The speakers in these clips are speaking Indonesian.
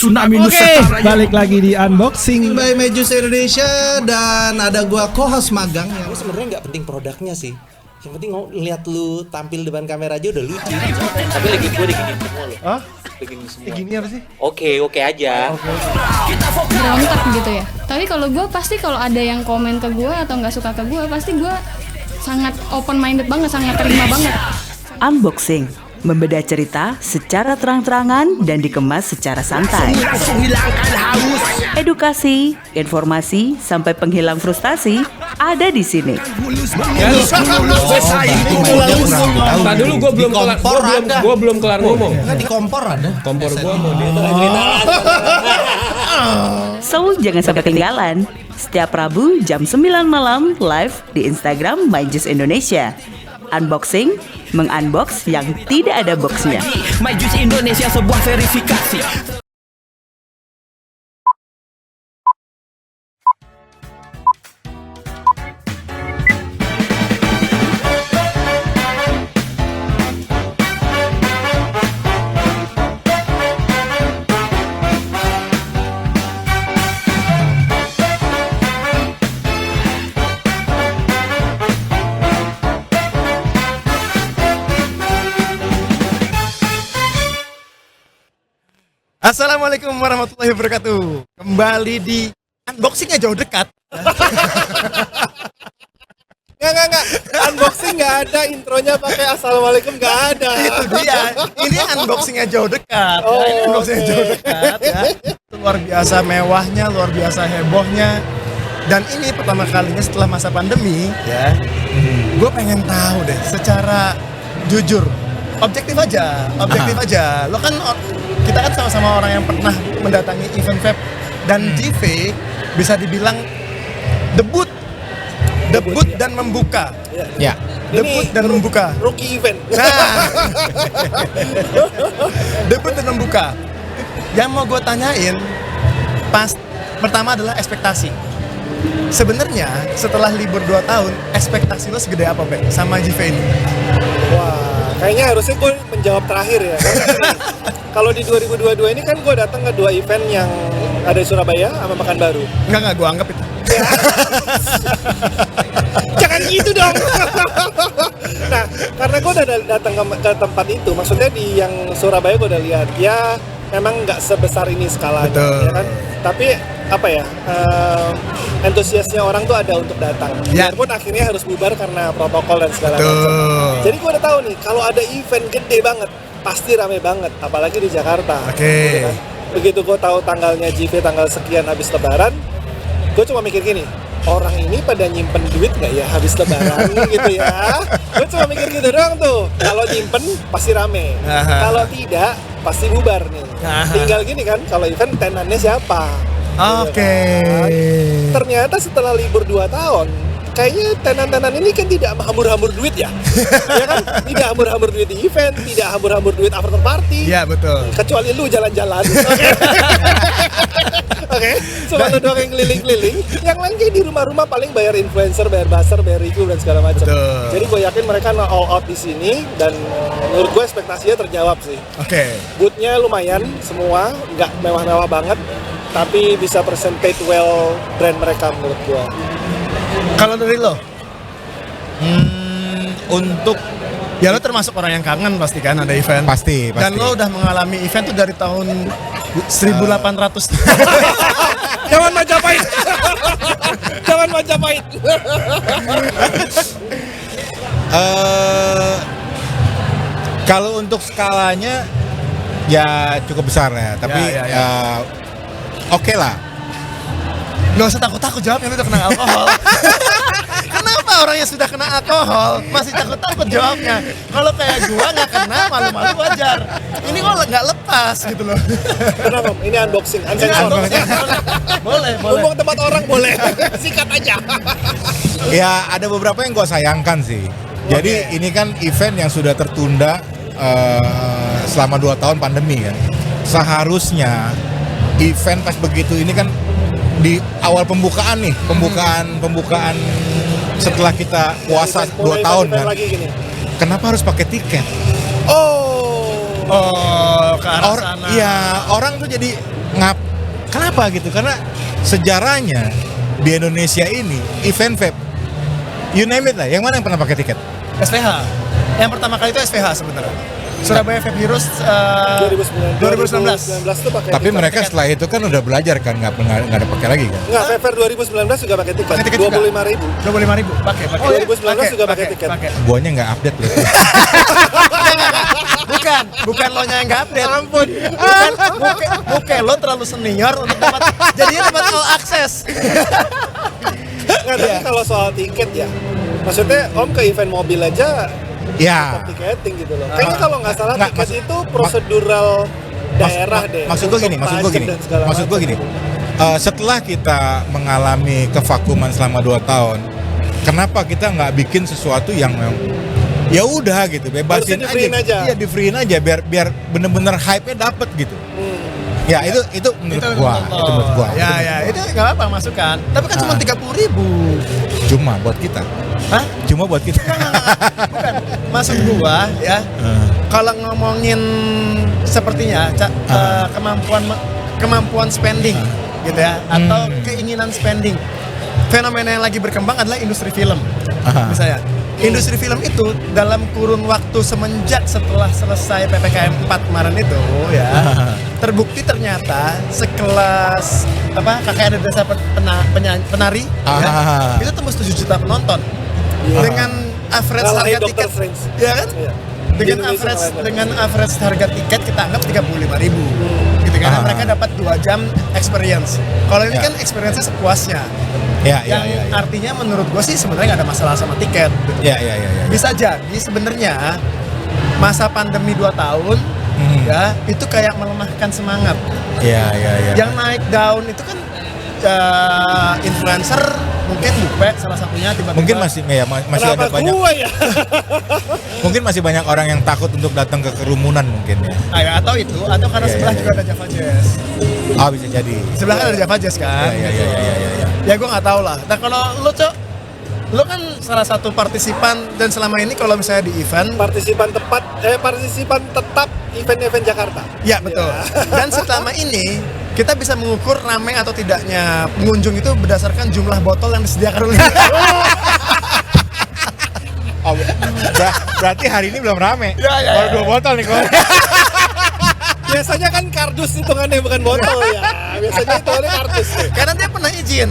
Tsunami Oke, Nusantara. balik lagi di unboxing by Majus Indonesia dan ada gua co-host magang yang Gue sebenarnya nggak penting produknya sih. Yang penting lihat lu tampil depan kamera aja udah lucu. Tapi lagi gue diginiin semua loh. Hah? Diginiin semua. Gini apa sih? Oke aja. Berontak gitu ya. Tapi kalau gue pasti kalau ada yang komen ke gue atau nggak suka ke gue, pasti gue sangat open minded banget, sangat terima banget. Unboxing, membedah cerita secara terang-terangan dan dikemas secara santai. Edukasi, informasi, sampai penghilang frustasi ada di sini. Tadi dulu gue belum kelar ngomong. nggak di kompor ada. Kompor gue mau dia. So, jangan sampai ketinggalan. Setiap Rabu jam 9 malam live di Instagram Majus Indonesia. Unboxing, mengunbox yang tidak ada boxnya. Majus Indonesia sebuah verifikasi. Assalamualaikum warahmatullahi wabarakatuh. Kembali di unboxingnya jauh dekat. Nggak. Unboxing nggak ada intronya pakai assalamualaikum, nggak ada. Itu dia. Ini unboxingnya jauh dekat. Ini unboxingnya jauh dekat. Ya. Itu luar biasa mewahnya, luar biasa hebohnya. Dan ini pertama kalinya setelah masa pandemi, ya. Gue pengen tahu deh, secara jujur, objektif aja. Lo kan kita kan sama-sama orang yang pernah mendatangi event vape dan JV bisa dibilang debut dan membuka. Ya. Debut dan membuka. Rookie event. Nah. Debut dan membuka. Yang mau gue tanyain pertama adalah ekspektasi. Sebenarnya setelah libur 2 tahun, ekspektasi lo segede apa, Be, sama JV ini? Wah, kayaknya harusnya gue menjawab terakhir ya. Karena kalau di 2022 ini kan gue datang ke 2 event yang ada di Surabaya sama Pekanbaru. Enggak, gue anggap itu. Jangan gitu dong. Nah, karena gue udah datang ke tempat itu, maksudnya di yang Surabaya gue udah lihat, ya memang nggak sebesar ini skalanya, Betul. ya kan? Tapi apa ya, antusiasnya orang tuh ada untuk datang. Ya. Biarpun akhirnya harus bubar karena protokol dan segala Betul. macam. Jadi gue udah tahu nih, kalau ada event gede banget, pasti rame banget, apalagi di Jakarta. Oke. Gitu kan. Begitu gue tahu tanggalnya JV tanggal sekian habis Lebaran, gue cuma mikir gini, orang ini pada nyimpen duit nggak ya habis Lebaran gitu ya? Gue cuma mikir gitu doang tuh. Kalau nyimpen pasti rame, kalau tidak pasti bubar nih. Tinggal gini kan, kalau event tenannya siapa? Oke. Gitu kan. Ternyata setelah libur 2 tahun, kayaknya tenan-tenan ini kan tidak hambur-hambur duit ya. Ya kan? Tidak hambur-hambur duit di event, tidak hambur-hambur duit after party. Iya, betul. Kecuali lu jalan-jalan. Oke. Cuma lu doang yang keliling-keliling. Yang lain kayak di rumah-rumah paling bayar influencer, bayar buzzer, bayar review dan segala macam. Betul. Jadi gue yakin mereka all out di sini dan menurut gue ekspektasinya terjawab sih. Oke. Bootnya lumayan semua, nggak mewah-mewah banget, tapi bisa presentate well brand mereka menurut gue. Kalau dari lo? Untuk Ya lo termasuk orang yang kangen pasti kan ada event. pasti. Dan lo udah mengalami event tuh dari tahun 1800. Jangan Majapahit. Jangan Majapahit. Kalau untuk skalanya ya cukup besar ya, tapi Ya. oke lah. Gak usah takut-takut jawabnya, lu udah kena alkohol. Kenapa orang yang sudah kena alkohol masih takut-takut jawabnya? Kalau kayak gua nggak kena, malu-malu wajar. Ini kok nggak lepas gitu loh. Kenapa? Ini unboxing, unsensor. Boleh. Ngomong tempat orang boleh. Sikat aja. Ya ada beberapa yang gue sayangkan sih. Jadi ini kan event yang sudah tertunda selama 2 tahun pandemi kan. Seharusnya event pas begitu ini kan di awal pembukaan nih, pembukaan setelah kita puasa 2 tahun kan. Kenapa harus pakai tiket? Oh, ke arah sana. Iya, orang tuh jadi Kenapa gitu? Karena sejarahnya di Indonesia ini event vape, you name it lah, yang mana yang pernah pakai tiket? SVH. Yang pertama kali itu SVH sebenarnya. Surabaya Vape Heroes 2019 tuh pakai Tapi tiket. mereka setelah itu kan udah belajar kan, nggak ada pakai lagi kan? Enggak, Vape 2019 juga pakai tiket. Pakai tiket 25.000. 25.000 pakai. 2019 juga pakai tiket. Guanya nggak update loh. Bukan lo nya yang nggak update. Ampun. Bukan lo terlalu senior untuk dapat all access. Nggak, tapi kalau soal tiket ya, maksudnya Om ke event mobil aja Ya. tiketing gitu loh. Kayaknya kalau nggak salah tiket itu prosedural daerah deh. Maksud gue gini. Setelah kita mengalami kevakuman selama 2 tahun, kenapa kita nggak bikin sesuatu yang ya udah gitu, bebasin aja. Iya, di-free-in aja biar bener-bener hype-nya dapet gitu. Ya itu menurut gua. Ya itu nggak apa masukan. Tapi kan cuma 30.000. Cuma buat kita. Hah? Cuma buat kita. Bukan. Maksud gua ya. Kalau ngomongin sepertinya kemampuan spending gitu ya, atau keinginan spending. Fenomena yang lagi berkembang adalah industri film. Misalnya industri film itu dalam kurun waktu setelah selesai PPKM 4 kemarin itu ya, terbukti ternyata sekelas KKN Desa Penari ya, itu tembus 7 juta penonton dengan average harga tiket ya kan? Dengan average harga tiket kita anggap 35.000 gitu kan. Mereka dapat 2 jam experience. Kalau ini kan experience-nya sepuasnya. Yang artinya menurut gue sih sebenarnya nggak ada masalah sama tiket. Ya. Bisa jadi sebenarnya masa pandemi 2 tahun ya itu kayak melemahkan semangat. Ya. Yang naik daun itu kan influencer mungkin Bupe salah satunya tiba-tiba. Mungkin masih ada banyak. Mungkin masih banyak orang yang takut untuk datang ke kerumunan mungkin ya. Atau karena sebelah juga ada Java Jazz. Oh, bisa jadi. Sebelah kan ada Java Jazz kan. Iya. Ya gue nggak tahu lah. Nah kalau lo kan salah satu partisipan dan selama ini kalau misalnya di event partisipan tetap event-event Jakarta. Ya betul. Dan selama ini kita bisa mengukur ramai atau tidaknya pengunjung itu berdasarkan jumlah botol yang disediakan oleh. Berarti hari ini belum rame. Baru 2 botol nih kok. Biasanya kan kardus hitungannya bukan botol ya. Biasanya hitungannya kardus. Karena dia pernah izin.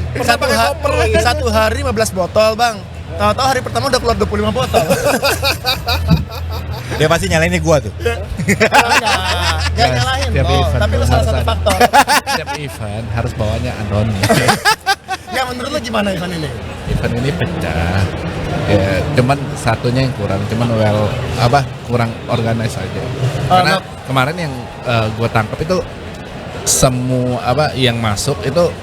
Satu hari 15 botol bang. Tahu-tahu hari pertama udah keluar 25 botol. Dia pasti nyalainnya gua tuh. Gak nyalahin loh. Tapi lu salah satu faktor. Setiap event harus bawanya anon. Nggak, menurut lu gimana event ini? Event ini pecah. Ya, cuman satunya yang kurang, kurang organize aja. Karena kemarin yang gue tangkap itu semua yang masuk itu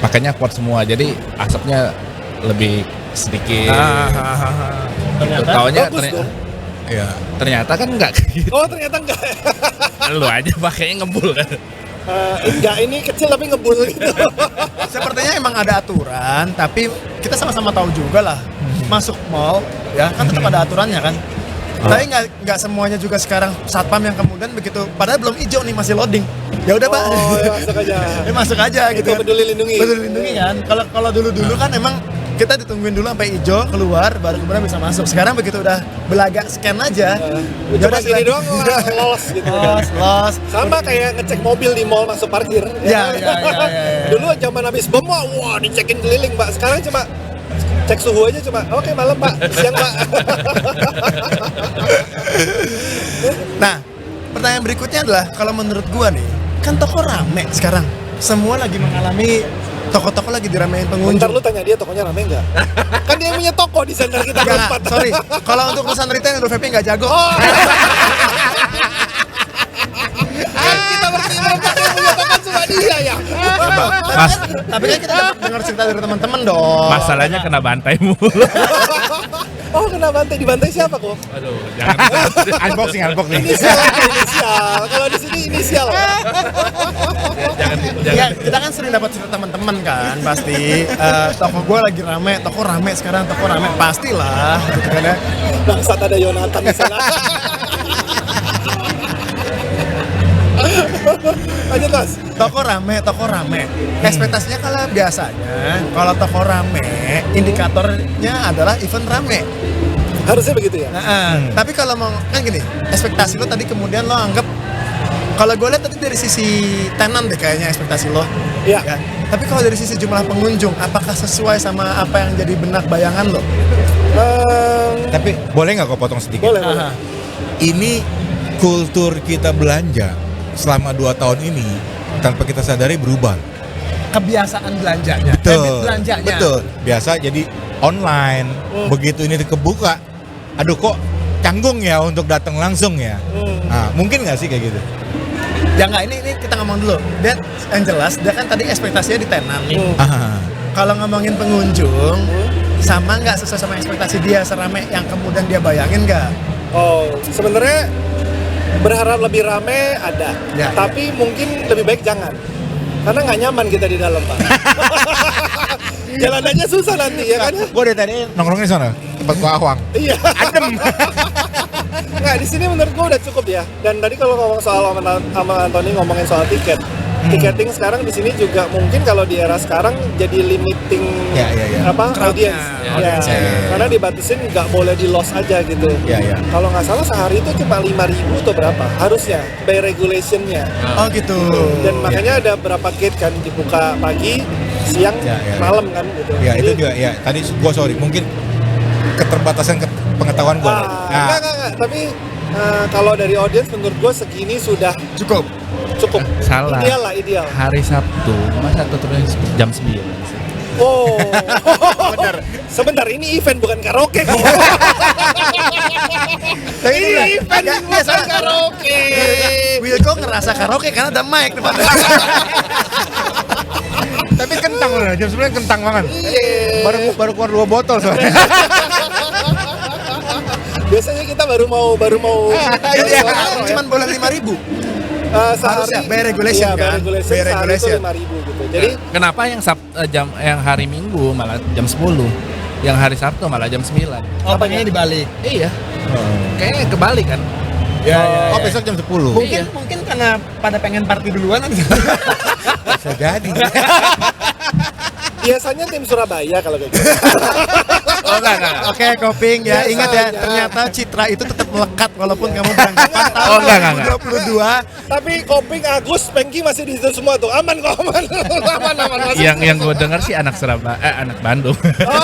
pakainya quad semua, jadi asapnya lebih sedikit. Ternyata kan enggak gitu. Oh, ternyata enggak. Lu aja pakainya ngebul kan. Enggak, ini kecil tapi ngebul gitu. Sepertinya emang ada aturan, tapi kita sama-sama tahu juga lah. Masuk mall, ya kan tetap ada aturannya kan. Tapi nggak semuanya juga sekarang satpam yang kemudian begitu, padahal belum hijau nih masih loading. Ya udah Pak. Oh, ya masuk aja. Masuk aja gitu. Itu peduli lindungi. Peduli lindungi kan. Kalau dulu kan emang kita ditungguin dulu sampai hijau keluar baru kemudian bisa masuk. Sekarang begitu udah belaga scan aja. Coba sini doang los gitu. Los. Sama kayak ngecek mobil di mall masuk parkir. Ya. Dulu zaman habis bom wah dicekin keliling Pak. Sekarang cuma cek suhu aja coba. Oke, malam Pak, siang Pak. Nah, pertanyaan berikutnya adalah kalau menurut gua nih, kan toko rame sekarang. Semua lagi mengalami toko-toko lagi diramein pengunjung. Bentar lu tanya dia tokonya rame enggak? Kan dia yang punya toko di center kita berempat. Sorry, kalau untuk urusan retail Indo Vape nggak jago. Kan kita berempat yang punya toko cuma dia ya. Mas, Tapi kan kita dapat dengar cerita dari teman-teman dong. masalahnya kena bantai mulu. Oh, kena bantai, dibantai siapa kok? Aduh, jangan Unboxing. Inisial. Kalau di sini inisial. jangan. Ya, kita kan sering dapat cerita teman-teman kan, pasti toko gue lagi rame, toko rame sekarang, toko rame pastilah, gitu kan ya. Bangsat ada Yonatan di sana. Lanjut Mas. Toko rame. Ekspektasinya kalau biasanya kalau toko rame, indikatornya adalah event rame. Harusnya begitu ya. Tapi kalau mau kan gini, ekspektasi lo tadi kemudian lo anggap kalau gue lihat tadi dari sisi tenan deh kayaknya ekspektasi lo. Iya. Ya. Tapi kalau dari sisi jumlah pengunjung, apakah sesuai sama apa yang jadi benak bayangan lo? Tapi boleh nggak kau potong sedikit? Boleh. Ini kultur kita belanja selama 2 tahun ini tanpa kita sadari berubah. Kebiasaan belanjanya, habit Betul. belanjanya. Betul. Biasa jadi online. Begitu ini kebuka, aduh kok canggung ya untuk datang langsung ya. Nah, mungkin nggak sih kayak gitu? Ya nggak, ini kita ngomong dulu. Dia yang jelas, dia kan tadi ekspektasinya di tenan nih. Kalau ngomongin pengunjung, sama nggak sesuai sama ekspektasi dia serame yang kemudian dia bayangin nggak? Oh, sebenarnya berharap lebih rame ada, Ya. tapi mungkin lebih baik jangan, karena nggak nyaman kita di dalam Pak. Jalanannya susah nanti ya kan? Gue dari tadi nongkrongnya di sana, tempat gua awang. Iya. Adem. Nggak, di sini menurut gua udah cukup ya. Dan tadi kalau ngomong soal sama Anthony ngomongin soal tiket, tiketing sekarang di sini juga mungkin kalau di era sekarang jadi limiting Ya. audience. Ya. Karena dibatasin nggak boleh di loss aja gitu. Ya. Kalau nggak salah sehari itu cuma 5.000 atau berapa harusnya by regulationnya. Oh gitu. Dan makanya ada berapa gate kan dibuka pagi, siang, Ya. malam kan gitu. Ya itu Jadi, juga ya. Tadi gua sorry, mungkin keterbatasan pengetahuan gua. enggak. Tapi kalau dari audience menurut gue segini sudah Cukup. Salah. Ideal. Hari Sabtu, masa terus jam 9 sih. Oh, benar. Sebentar, ini event bukan karaoke kok. Ini event bukan karaoke. Wilko ngerasa karaoke karena ada mic depannya. Tapi kentang loh, jam 9 kentang banget. Iya. Baru keluar 2 botol soalnya. Biasanya kita baru mau Cuman boleh 5.000. sehari Harusnya by regulation iya, kan? by By regulation regulation. sehari itu 5.000 gitu. Jadi Kenapa yang hari Minggu malah jam 10, yang hari Sabtu malah jam 9? Oh, pengennya dibalik. Iya. Kayaknya kebalik kan. Ya. Oh, besok jam 10. Mungkin karena pada pengen party duluan. Bisa jadi. biasanya tim Surabaya kalau kayak gitu. Oh enggak. Oke, Koping ya, Biasanya. ingat ya, ternyata citra itu tetap melekat walaupun kamu beranggapan tahun Oh, enggak. 2022. Tapi Koping, Agus, Pengki masih di situ semua tuh. Aman kok, aman. aman masih. Yang gue dengar sih anak anak Bandung. Oh,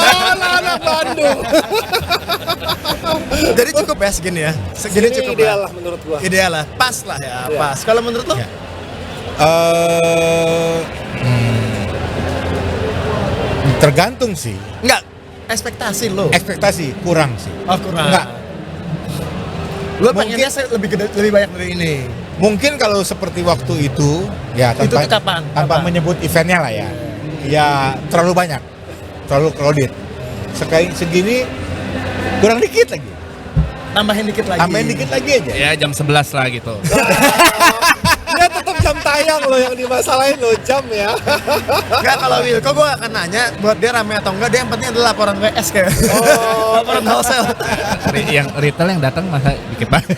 anak Bandung. Jadi cukup ya segini ya. Segini Ini cukup ideal lah. lah menurut gua. Ideal lah, pas lah ya, Iya. pas. Kalau menurut lo? Ya. Tergantung sih. Enggak, ekspektasi lo. Ekspektasi kurang sih. Oh, kurang. Enggak. Lo pengennya lebih banyak dari ini. Mungkin kalau seperti waktu itu, ya Itu tanpa, kapan? tanpa Kapan? menyebut eventnya lah ya. Ya terlalu banyak, terlalu crowded. Segini kurang dikit lagi. Tambahin dikit lagi. Tambahin dikit lagi aja. Ya jam 11 lah gitu. Dia tetap jam tayang loh yang dimasalahin loh, jam ya. Enggak, kalau Wilko gue akan nanya buat dia rame atau enggak, dia yang penting adalah laporan WS kayak. Oh, laporan wholesale. Yang retail yang datang masa dikit banget.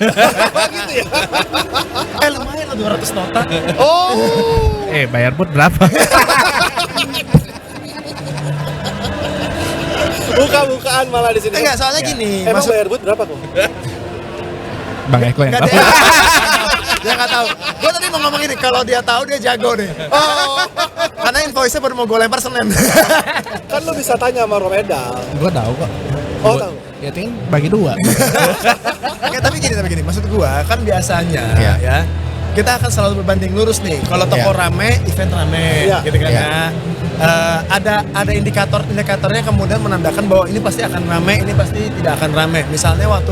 gitu ya. Lumayan lah 200 nota. Oh. Bayar pun berapa? Buka-bukaan malah di sini. Enggak, soalnya gini. Emang maksud- bayar but berapa kok? Bang Eko yang Enggak, tahu. dia nggak tahu. Gue tadi mau ngomong ini, kalau dia tahu dia jago deh. Oh. Karena invoice-nya baru mau gue lempar Senin. Kan lu bisa tanya sama Romedal. Gue tahu kok. Oh, tahu. Ya tinggal bagi 2. Ya, tapi gini, maksud gue kan biasanya Iya. ya kita akan selalu berbanding lurus nih. Kalau toko Iya. rame, event rame, Iya. gitu kan Iya. ya. Ada indikatornya kemudian menandakan bahwa ini pasti akan rame, ini pasti tidak akan rame. Misalnya waktu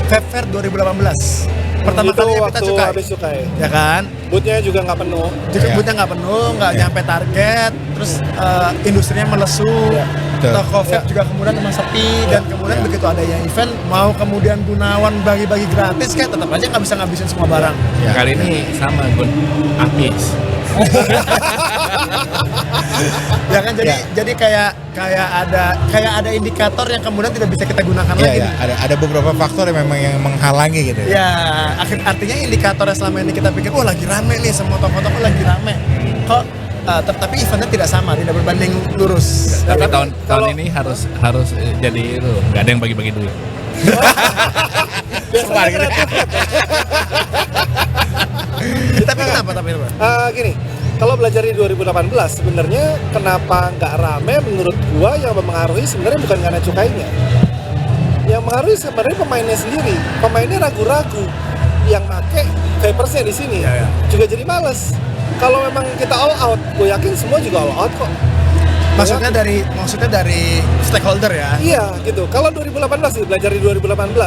Feb Fair 2018 pertama Itu kali kita waktu cukai, habis cukai. ya kan? Bootnya juga nggak penuh. Juga Iya. boothnya nggak penuh, nggak Iya. nyampe target, terus industrinya melesu, Betul. toko vape juga kemudian memang sepi, dan kemudian Iya. begitu ada yang event, mau kemudian Gunawan bagi-bagi gratis, kan tetap aja nggak bisa ngabisin semua barang. Ya, Kali ya. ini sama Gun habis. Ya kan jadi kayak ada indikator yang kemudian tidak bisa kita gunakan lagi. Iya, ada beberapa faktor yang memang yang menghalangi gitu. Ya, artinya indikatornya selama ini kita pikir, lagi rame nih, semua toko-toko lagi rame. Kok tapi eventnya tidak sama, tidak berbanding lurus. Tapi tahun ini harus jadi itu, nggak ada yang bagi-bagi duit. Biasanya Tapi kenapa? Gini, kalau belajar di 2018 sebenarnya kenapa nggak rame menurut gua yang mempengaruhi sebenarnya bukan karena cukainya. Yang mempengaruhi sebenarnya pemainnya sendiri. Pemainnya ragu-ragu. Yang make vapersnya di sini juga jadi males. Kalau memang kita all out, gue yakin semua juga all out kok. Maksudnya dari stakeholder ya? Iya gitu. Kalau 2018 sih, belajar di 2018.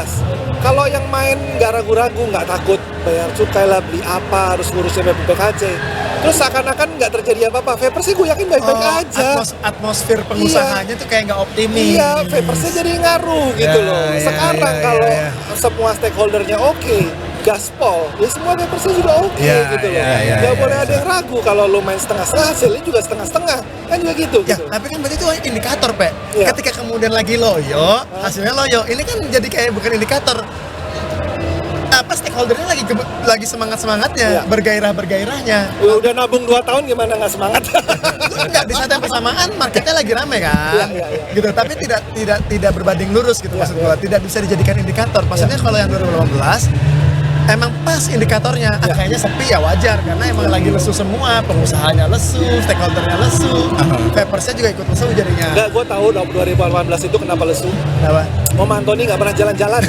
Kalau yang main nggak ragu-ragu, nggak takut bayar cukai lah, beli apa, harus ngurusin BPKC. Terus seakan-akan nggak terjadi apa-apa. Vapers sih gue yakin baik-baik aja. Atmosfer pengusahanya tuh kayak nggak optimis. Iya, vapersnya jadi ngaruh gitu loh. Sekarang kalau semua stakeholdernya oke, gaspol, ya semua vapersnya juga oke gitu loh. Gak boleh ada yang ragu kalau lo main setengah-setengah, hasilnya juga setengah-setengah. Kan juga gitu. Tapi kan berarti itu indikator, Pe. Ketika kemudian lagi loyo, hasilnya loyo. Ini kan jadi kayak bukan indikator. Apa stakeholdernya lagi semangat-semangatnya, bergairah-bergairahnya. Udah nabung 2 tahun gimana nggak semangat? Enggak, di saat yang bersamaan marketnya lagi rame kan. Gitu, tapi tidak berbanding lurus gitu maksud gua. Tidak bisa dijadikan indikator. Maksudnya kalau yang 2018 emang pas indikatornya, kayaknya sepi ya wajar karena emang lagi lesu semua, pengusahanya lesu, stakeholdernya lesu, vapersnya juga ikut lesu jadinya. Enggak, gue tahu 2018 itu kenapa lesu. Kenapa? Om Antoni nggak pernah jalan-jalan.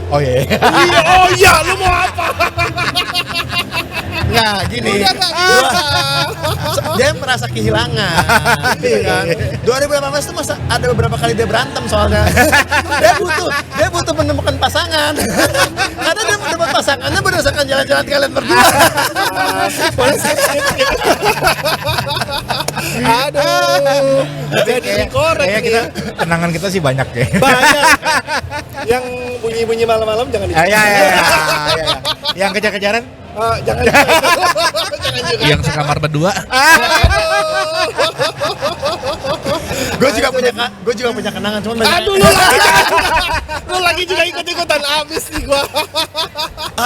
Oh iya. Oh iya, lu mau apa? Nggak, gini. Dia merasa kehilangan. Iya kan? 2018 itu masa ada beberapa kali dia berantem soalnya. Dia butuh menemukan pasangan. Karena dia menemukan pasangannya berdasarkan jalan-jalan kalian berdua. Aduh. Jadi korek Kayak kita kenangan kita sih banyak ya. banyak. Yang bunyi-bunyi malam-malam jangan di. Ya. Yang kejar-kejaran? Jangan juga. Jangan juga. Yang sekamar berdua. Gue juga punya kenangan, cuman banyak. Aduh, lu lagi juga ikut-ikutan abis nih gua.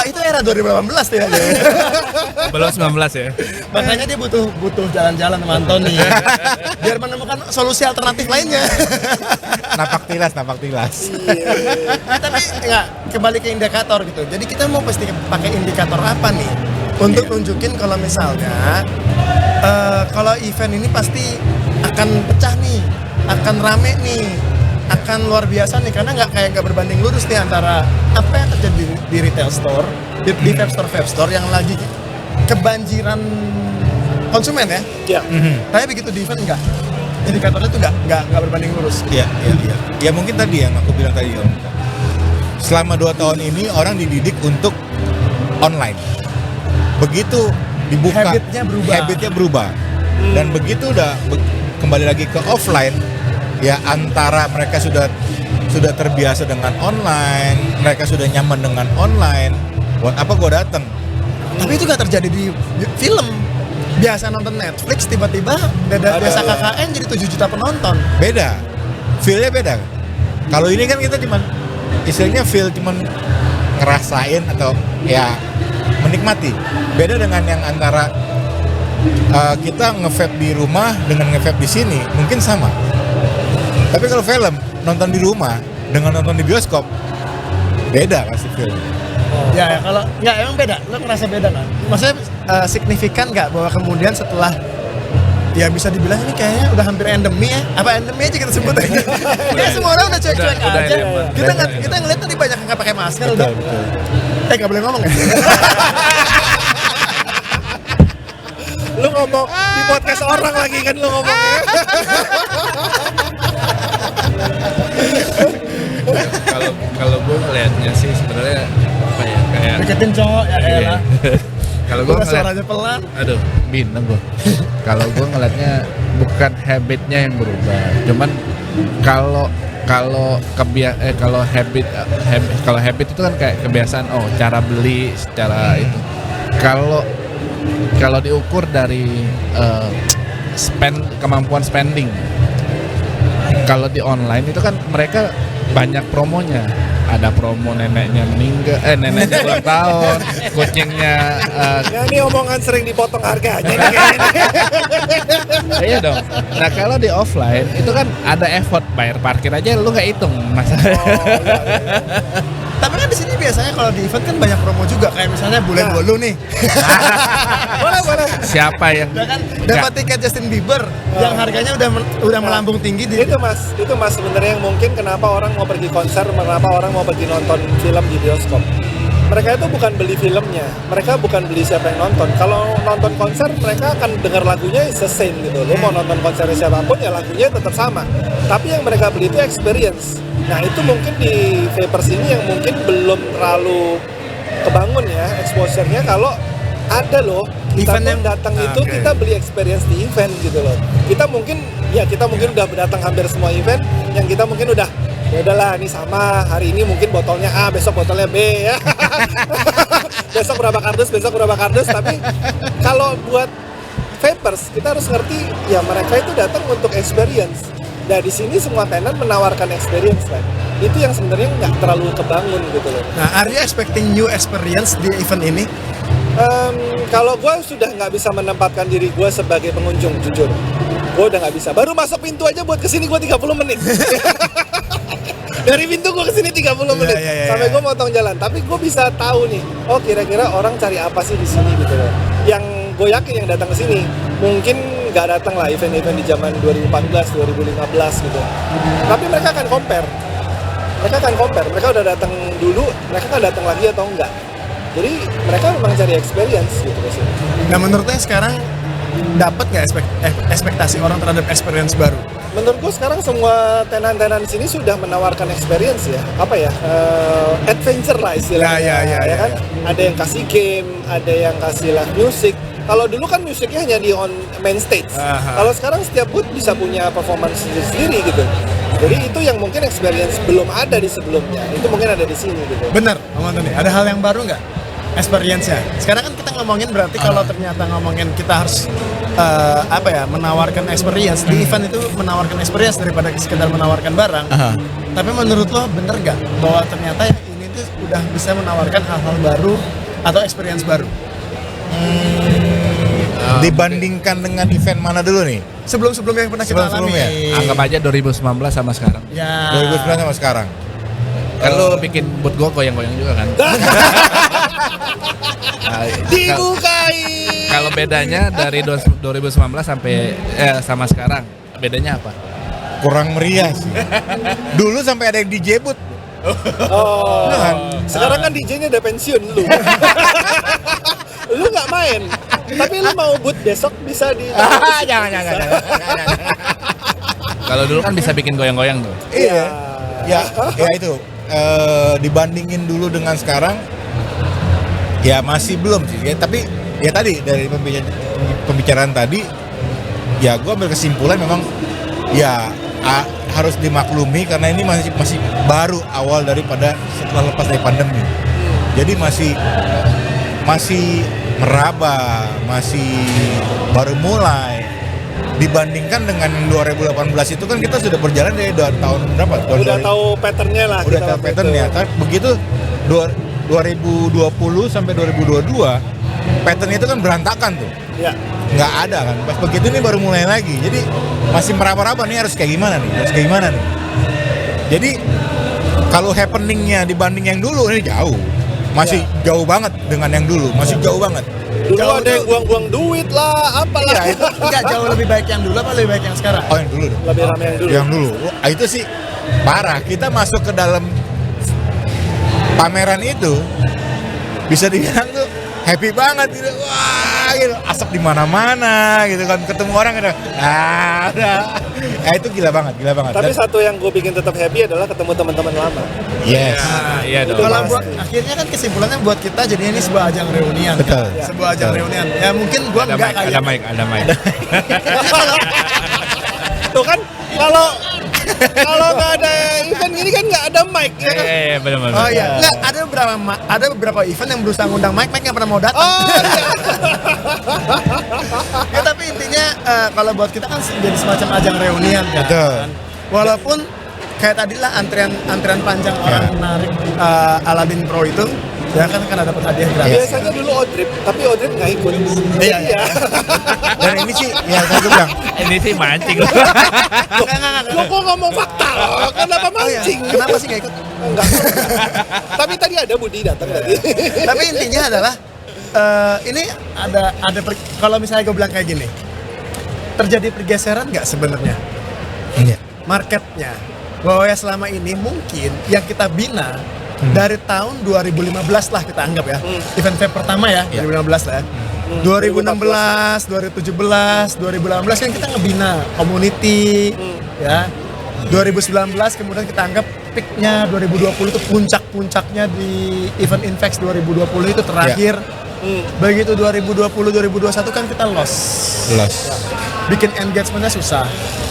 Itu era 2018 tuh ya. Belum 19 ya. Makanya dia butuh jalan-jalan sama Antoni biar menemukan solusi alternatif lainnya. Napak tilas. Tapi enggak, kembali ke indikator gitu. Jadi kita mau pasti pakai indikator apa nih untuk nunjukin kalau misalnya kalau event ini pasti akan pecah nih, akan rame nih, akan luar biasa nih, karena nggak berbanding lurus nih antara apa yang terjadi di retail store, di vape store yang lagi kebanjiran konsumen ya. Iya. Tapi begitu di event enggak, indikatornya tuh nggak berbanding lurus. Iya. Ya mungkin tadi yang aku bilang tadi Om. Selama 2 tahun ini orang dididik untuk online. Begitu dibuka, habitnya berubah. Dan begitu udah kembali lagi ke offline, ya antara mereka sudah terbiasa dengan online, mereka sudah nyaman dengan online. Buat apa gue datang? Tapi itu gak terjadi di film. Biasa nonton Netflix, tiba-tiba biasa KKN jadi 7 juta penonton. Beda, feel-nya beda. Kalau ini kan kita cuman istilahnya feel cuman ngerasain atau ya menikmati. Beda dengan yang antara kita nge-vape di rumah dengan nge-vape di sini mungkin sama. Tapi kalau film nonton di rumah dengan nonton di bioskop beda pasti film. Ya kalau nggak emang beda, lo ngerasa beda kan? Maksudnya signifikan nggak bahwa kemudian setelah ya bisa dibilang ini kayaknya udah hampir endemi ya? Apa endemi aja kita sebut aja? Ya semua orang udah cuek-cuek aja. Kita ngeliat tadi banyak yang nggak pakai masker udah. Nggak boleh ngomong ya? Lu ngomong di podcast orang lagi kan lu ngomongnya. Kalau gue ngeliatnya sih sebenarnya apa ya kayak deketin cowok ya elah. Kalau gue ngeliat suaranya pelan. Aduh, bintang gue. Kalau gue ngeliatnya bukan habitnya yang berubah, cuman kalau habit itu kan kayak kebiasaan, cara beli secara itu. Kalau kalau diukur dari kemampuan spending, kalau di online itu kan mereka banyak promonya. Ada promo neneknya meninggal, neneknya ulang tahun, kucingnya. Ya ini omongan sering dipotong harganya nih kayaknya. Iya dong. Nah kalau di offline itu kan ada effort, bayar parkir aja lu nggak hitung masalah. Tapi kan di sini biasanya kalau di event kan banyak promo juga, kayak misalnya bulan bolu nih. Boleh. Siapa yang Udah kan dapat tiket Justin Bieber yang harganya udah melambung tinggi di Itu mas sebenarnya yang mungkin kenapa orang mau pergi konser, kenapa orang mau pergi nonton film di bioskop. Mereka itu bukan beli filmnya, mereka bukan beli siapa yang nonton. Kalau nonton konser, mereka akan dengar lagunya the same gitu. Lu mau nonton konser siapapun ya lagunya tetap sama. Tapi yang mereka beli itu experience. Nah itu mungkin di Vapers ini yang mungkin belum terlalu kebangun ya exposure-nya. Kalau ada loh event yang datang itu kita beli experience di event gitu loh. Kita mungkin udah datang hampir semua event yang kita mungkin udah ya udahlah ini sama, hari ini mungkin botolnya A, besok botolnya B ya. besok berapa kardus, tapi kalau buat vapers kita harus ngerti ya mereka itu datang untuk experience. Nah di sini semua tenan menawarkan experience kan. Itu yang sebenarnya nggak terlalu kebangun gitu loh. Nah, are you expecting new experience di event ini? Kalau gue sudah nggak bisa menempatkan diri gue sebagai pengunjung, jujur. Gue udah nggak bisa. Baru masuk pintu aja buat kesini gue 30 menit. Dari pintu gue kesini 30 menit sampai gue motong jalan. Tapi gue bisa tahu nih, oh kira-kira orang cari apa sih di sini gitu loh. Yang gue yakin yang datang ke sini mungkin nggak datang lah event-event di zaman 2014, 2015 gitu. Tapi mereka akan compare. Mereka udah datang dulu, mereka kan datang lagi atau enggak. Jadi mereka memang cari experience gitu ke sini. Nah menurutnya sekarang dapat nggak ekspektasi orang terhadap experience baru? Menurut gue sekarang semua tenan-tenan di sini sudah menawarkan experience ya, adventure lah istilahnya. Ya kan? Ada yang kasih game, ada yang kasih live music. Kalau dulu kan musiknya hanya di on main stage. Kalau sekarang setiap booth bisa punya performance sendiri gitu. Jadi itu yang mungkin experience belum ada di sebelumnya. Itu mungkin ada di sini gitu. Bener, Om Antoni. Ada hal yang baru nggak? Experience-nya. Sekarang kan kita ngomongin berarti kalau ternyata ngomongin kita harus menawarkan experience. Di event itu menawarkan experience daripada sekedar menawarkan barang. Tapi menurut lo bener nggak bahwa ternyata yang ini tuh udah bisa menawarkan hal-hal baru atau experience baru? Dibandingkan dengan event mana dulu nih? Sebelum-sebelumnya yang pernah kita alami. Anggap aja 2019 sama sekarang. Ya. 2019 sama sekarang. Kan lu bikin boot gue goyang-goyang juga kan? Dibukai. Kalau bedanya dari 2019 sampai sama sekarang, bedanya apa? Kurang meriah sih. Dulu sampai ada yang DJ booth. Oh. Sekarang kan DJ-nya udah pensiun lu. Lu nggak main. Tapi lu mau boot besok bisa di. Jangan. Kalau dulu kan bisa bikin goyang-goyang tuh. Iya. Ya itu. Dibandingin dulu dengan sekarang, ya masih belum sih. Ya, tapi ya tadi dari pembicaraan tadi, ya gue ambil kesimpulan memang ya harus dimaklumi karena ini masih baru awal daripada setelah lepas dari pandemi. Jadi masih meraba, masih baru mulai. Dibandingkan dengan 2018 itu kan kita sudah berjalan dari tahun berapa? Udah tahu patternnya lah. Udah tahu patternnya. Tapi begitu 2020 sampai 2022 pattern itu kan berantakan tuh. Ya. Nggak ada kan. Pas begitu nih baru mulai lagi. Jadi masih meraba-raba nih harus kayak gimana nih. Jadi kalau happeningnya dibanding yang dulu ini jauh. Masih jauh banget dengan yang dulu. Masih jauh banget. Dulu ada yang buang-buang duit lah, apalah. Iya, itu enggak jauh lebih baik yang dulu apa lebih baik yang sekarang? Oh yang dulu dong. Lebih ramai yang dulu. Yang dulu. Wah, itu sih parah. Kita masuk ke dalam pameran itu bisa dibilang tuh happy banget gitu. Wah, gitu. Asap di mana-mana gitu kan. Ketemu orang gitu. Itu gila banget. Tapi satu yang gue bikin tetap happy adalah ketemu teman-teman lama. Yes. Iya dong. Kalau buat akhirnya kan kesimpulannya buat kita jadi ini sebuah ajang reunian. Betul. Kan? Sebuah ajang reunian. Ya mungkin gua enggak kayak Ada mic. Tuh kan kalau nggak ada event ini kan nggak ada mic ya kan? Benar-benar. Oh iya, nggak ada beberapa event yang berusaha ngundang Mike nggak pernah mau datang. Oh iya. Ya tapi intinya kalau buat kita kan jadi semacam ajang reunian kan. Betul. Walaupun kayak tadi lah antrian panjang orang menarik Aladdin Pro itu, ya kan ada dapat hadiah gratis. Biasanya dulu Odrip, tapi Odrip nggak ikut. Iya. Dan ini sih yang tadi gue bilang, Ini sih mancing loh. Lo kok ngomong fakta? Kenapa mancing? Kenapa sih nggak ikut? Enggak. Tapi tadi ada Budi datang tadi. Tapi intinya adalah ini kalau misalnya gue bilang kayak gini, terjadi pergeseran nggak sebenarnya iya. marketnya, bahwa ya selama ini mungkin yang kita bina dari tahun 2015 lah kita anggap ya, event vape pertama ya 2015 lah ya. 2016, 2017, 2018 kan kita ngebina community ya. 2019 kemudian kita anggap peaknya 2020 itu puncak-puncaknya di event Invex 2020 itu terakhir. Begitu 2020 2021 kan kita lost. Bikin engagementnya susah.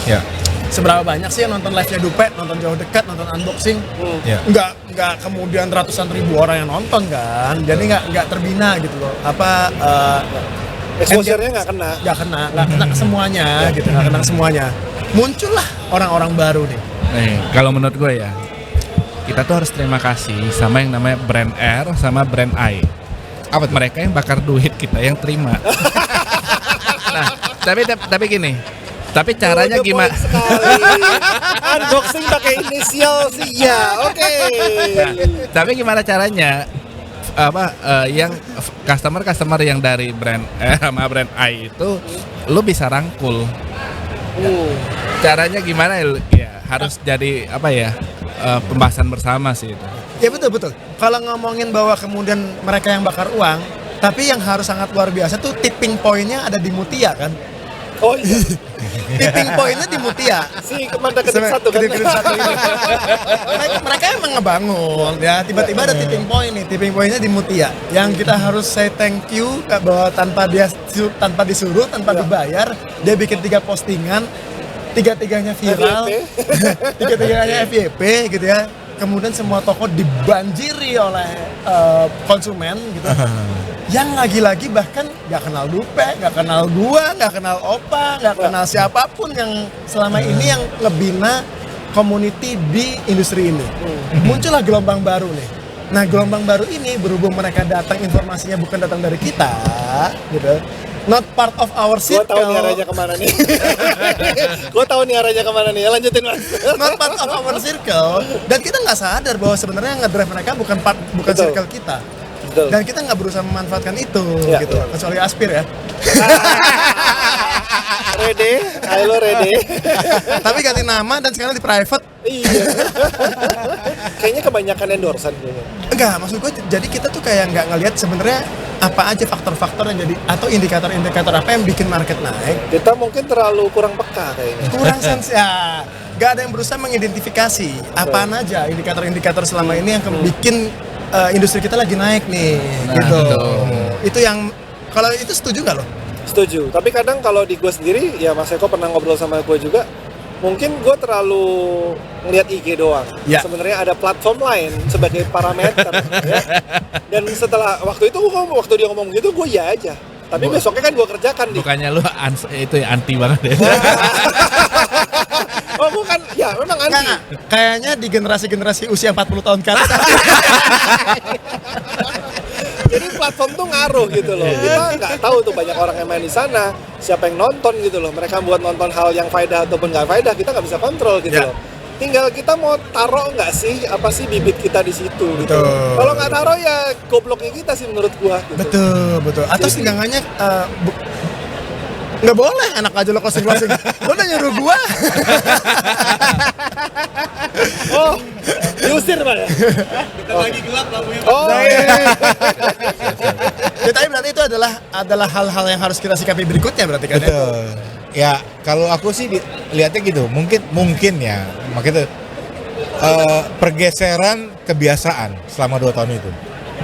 Ya. Seberapa banyak sih yang nonton live-nya Dupe, nonton jauh dekat, nonton unboxing? Ya. Nggak kemudian ratusan ribu orang yang nonton kan. Jadi nggak terbina gitu loh. Exposure-nya nggak kena. Nggak kena ke semuanya gitu, nggak kena ke semuanya. Muncullah orang-orang baru nih. Nih, kalau menurut gue ya, kita tuh harus terima kasih sama yang namanya brand R sama brand I. Apa tuh? Mereka yang bakar duit, kita yang terima. Nah, tapi gini. Tapi caranya Oh, the gimana? point sekali. Unboxing pakai inisial sih ya. Oke. Tapi gimana caranya? Yang customer yang dari brand sama brand I itu lu bisa rangkul. Caranya gimana ya? Harus jadi pembahasan bersama sih itu. Ya betul. Kalau ngomongin bahwa kemudian mereka yang bakar uang, tapi yang harus sangat luar biasa tuh tipping point-nya ada di Mutia kan. Oh iya. Tipping point-nya di Mutia. Si Kemanda Kedip satu kan. Kedip satu ini. mereka emang ngebangun ya, tiba-tiba ada tipping point nih. Tipping point-nya di Mutia. Yang kita harus say thank you bahwa tanpa disuruh, tanpa dibayar, dia bikin 3 postingan, tiga-tiganya viral. Tiga-tiganya FYP gitu ya. Kemudian semua toko dibanjiri oleh konsumen gitu. Yang lagi-lagi bahkan nggak kenal Dupe, nggak kenal gua, nggak kenal Opa, nggak kenal siapapun yang selama ini yang ngebina community di industri ini. Muncullah gelombang baru nih. Nah, gelombang baru ini berhubung mereka datang informasinya bukan datang dari kita, gitu. Not part of our circle. Gue tahu nih arahnya kemana nih. Lanjutin Mas. Not part of our circle. Dan kita nggak sadar bahwa sebenarnya ngedrive mereka bukan Betul. circle kita. Betul. Dan kita nggak berusaha memanfaatkan itu, gitu. Kecuali Aspir ya. Rede. Tapi ganti nama dan sekarang di private. Iya. Kayaknya kebanyakan endorsan gitu. Enggak, maksud gue jadi kita tuh kayak nggak ngelihat sebenarnya apa aja faktor-faktor yang jadi atau indikator-indikator apa yang bikin market naik. Kita mungkin terlalu kurang peka kayaknya. Kurang sense ya. Nggak ada yang berusaha mengidentifikasi apaan aja indikator-indikator selama ini yang bikin industri kita lagi naik nih, gitu. Itu yang kalau itu setuju nggak lo? Setuju. Tapi kadang kalau di gue sendiri, ya Mas Eko pernah ngobrol sama gue juga. Mungkin gue terlalu ngeliat IG doang. Ya. Sebenarnya ada platform lain sebagai parameter. Ya. Dan setelah waktu dia ngomong gitu, gue ya aja. Tapi besoknya kan gue kerjakan nih. Bukannya lu itu ya anti banget ya? Oh bukan, ya memang anti. Nggak. Kayaknya di generasi usia 40 tahun ke atas. Jadi platform tuh ngaruh gitu loh. Kita nggak tahu tuh banyak orang yang main di sana, siapa yang nonton gitu loh. Mereka buat nonton hal yang faedah ataupun nggak faedah, kita nggak bisa kontrol gitu loh. Tinggal kita mau taruh nggak sih apa sih bibit kita di situ gitu. Kalau nggak taruh ya gobloknya kita sih menurut gua. Gitu. Betul. Atau setidaknya nggak boleh enak aja lo closing. Lo udah nyuruh gua. Oh, diusir Pak ya? Kita lagi gelap lampunya. Oh iya. Ya, tapi berarti itu adalah hal-hal yang harus kita sikapi berikutnya berarti kan. Betul. Ya, kalau aku sih lihatnya gitu. Mungkin ya. Makanya pergeseran kebiasaan selama 2 tahun itu.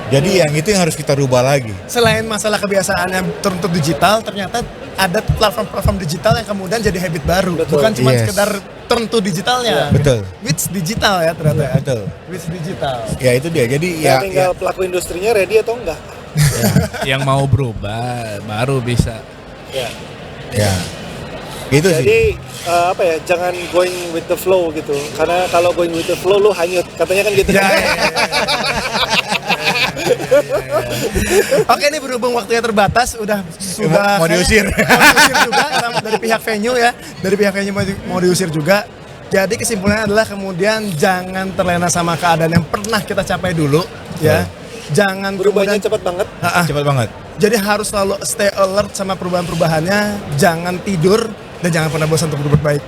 Jadi yang itu yang harus kita rubah lagi. Selain masalah kebiasaan yang terbentuk digital, ternyata ada platform-platform digital yang kemudian jadi habit baru. Betul. Bukan cuma Yes. sekedar turn to digitalnya. Betul. Which digital ya ternyata. Ya. Betul. Which digital. Ya itu dia. Jadi Ya, ya, tinggal pelaku industrinya ready atau enggak. Yang mau berubah baru bisa. ya. Gitu sih. Jadi apa ya, jangan going with the flow gitu. Karena kalau going with the flow lu hanyut, katanya kan gitu. Ya. Oke, ini berhubung waktunya terbatas, sudah Mau diusir. mau diusir juga dari pihak venue ya, dari pihak venue mau diusir juga. Jadi kesimpulannya adalah kemudian jangan terlena sama keadaan yang pernah kita capai dulu, ya. Jangan Berubahnya kemudian cepat banget. Cepat banget. jadi harus selalu stay alert sama perubahan-perubahannya, jangan tidur dan jangan pernah bosan untuk berbuat baik.